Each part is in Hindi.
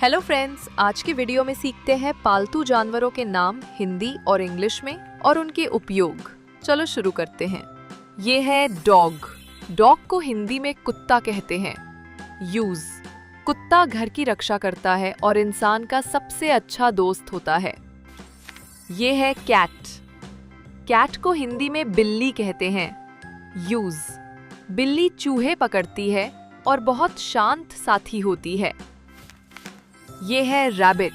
हेलो फ्रेंड्स, आज की वीडियो में सीखते हैं पालतू जानवरों के नाम हिंदी और इंग्लिश में और उनके उपयोग। चलो शुरू करते हैं। ये है डॉग। डॉग को हिंदी में कुत्ता कहते हैं। यूज, कुत्ता घर की रक्षा करता है और इंसान का सबसे अच्छा दोस्त होता है। ये है कैट। कैट को हिंदी में बिल्ली कहते हैं। यूज, बिल्ली चूहे पकड़ती है और बहुत शांत साथी होती है। ये है रैबिट।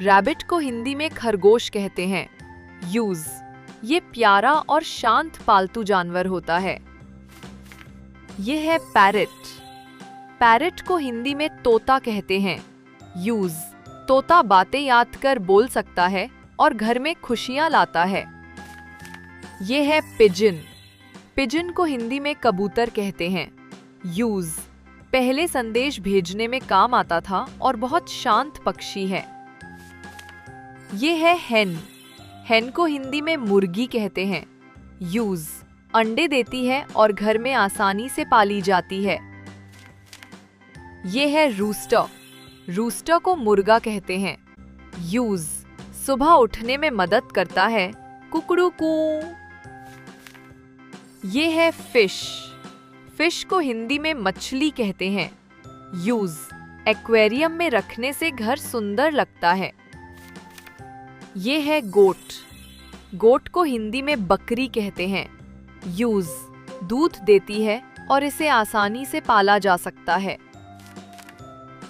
रैबिट को हिंदी में खरगोश कहते हैं। यूज, ये प्यारा और शांत पालतू जानवर होता है। ये है पैरट। पैरट को हिंदी में तोता कहते हैं। यूज, तोता बातें याद कर बोल सकता है और घर में खुशियां लाता है। ये है पिजन। पिजन को हिंदी में कबूतर कहते हैं। यूज, पहले संदेश भेजने में काम आता था और बहुत शांत पक्षी है। ये है हेन। हेन को हिंदी में मुर्गी कहते हैं। यूज, अंडे देती है और घर में आसानी से पाली जाती है। ये है रूस्टर। रूस्टर को मुर्गा कहते हैं। यूज, सुबह उठने में मदद करता है। कुकड़ू-कू। ये है फिश। फिश को हिंदी में मछली कहते हैं। यूज, एक्वेरियम में रखने से घर सुंदर लगता है। ये है गोट। गोट को हिंदी में बकरी कहते हैं। यूज, दूध देती है और इसे आसानी से पाला जा सकता है।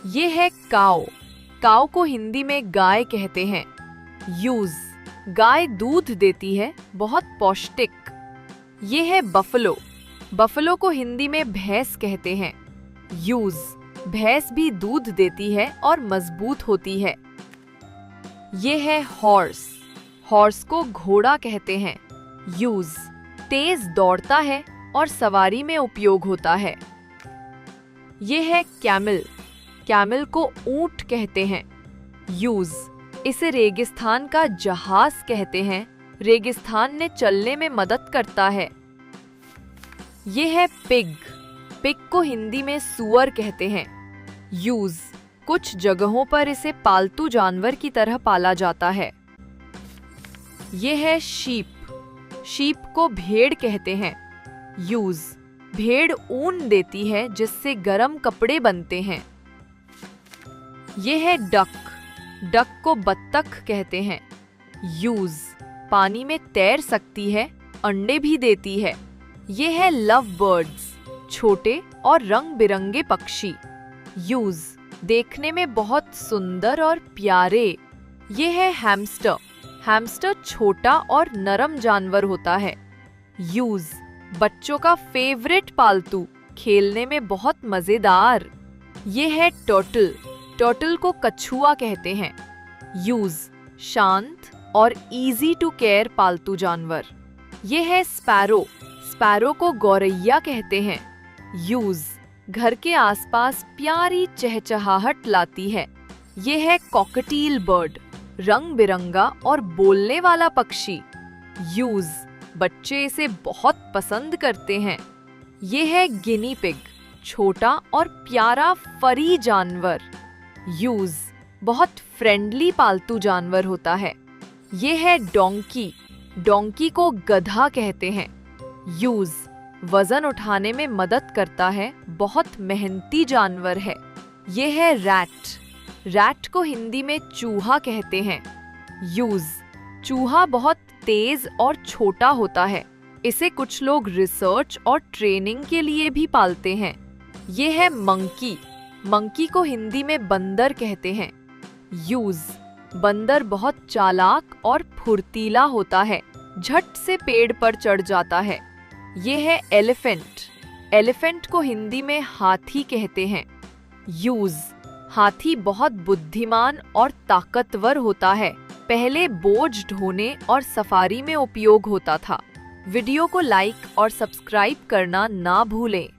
ये है काऊ। काऊ को हिंदी में गाय कहते हैं। यूज, गाय दूध देती है, बहुत पौष्टिक। ये है बफलो। बफलो को हिंदी में भैंस कहते हैं। यूज, भैंस भी दूध देती है और मजबूत होती है। ये है हॉर्स। हॉर्स को घोड़ा कहते हैं। यूज, तेज दौड़ता है और सवारी में उपयोग होता है। ये है कैमल। कैमल को ऊंट कहते हैं। यूज, इसे रेगिस्तान का जहाज कहते हैं। रेगिस्तान में चलने में मदद करता है। ये है पिग। पिग को हिंदी में सूअर कहते हैं। यूज, कुछ जगहों पर इसे पालतू जानवर की तरह पाला जाता है। ये है शीप। शीप को भेड़ कहते हैं। यूज, भेड़ ऊन देती है जिससे गर्म कपड़े बनते हैं। ये है डक। डक को बत्तख कहते हैं। यूज, पानी में तैर सकती है, अंडे भी देती है। ये है लव बर्ड्स, छोटे और रंग बिरंगे पक्षी। यूज, देखने में बहुत सुंदर और प्यारे। ये है हैमस्टर। हैमस्टर छोटा और नरम जानवर होता है। यूज, बच्चों का फेवरेट पालतू, खेलने में बहुत मजेदार। ये है टर्टल। टर्टल को कछुआ कहते हैं। यूज, शांत और इजी टू केयर पालतू जानवर। ये है स्पैरो। स्पैरो को गौरैया कहते हैं। यूज, घर के आसपास प्यारी चहचहाहट लाती है। ये है कॉकटील बर्ड, रंग बिरंगा और बोलने वाला पक्षी। यूज, बच्चे इसे बहुत पसंद करते हैं। ये है गिनी पिग, छोटा और प्यारा फरी जानवर। यूज, बहुत फ्रेंडली पालतू जानवर होता है। ये है डोंकी। डोंकी को गधा कहते हैं। यूज, वजन उठाने में मदद करता है, बहुत मेहनती जानवर है। ये है रैट। रैट को हिंदी में चूहा कहते हैं। यूज, चूहा बहुत तेज और छोटा होता है। इसे कुछ लोग रिसर्च और ट्रेनिंग के लिए भी पालते हैं। ये है मंकी। मंकी को हिंदी में बंदर कहते हैं। यूज, बंदर बहुत चालाक और फुर्तीला होता है, झट से पेड़ पर चढ़ जाता है। ये है एलिफेंट। एलिफेंट को हिंदी में हाथी कहते हैं। यूज, हाथी बहुत बुद्धिमान और ताकतवर होता है। पहले बोझ ढोने और सफारी में उपयोग होता था। वीडियो को लाइक और सब्सक्राइब करना ना भूलें।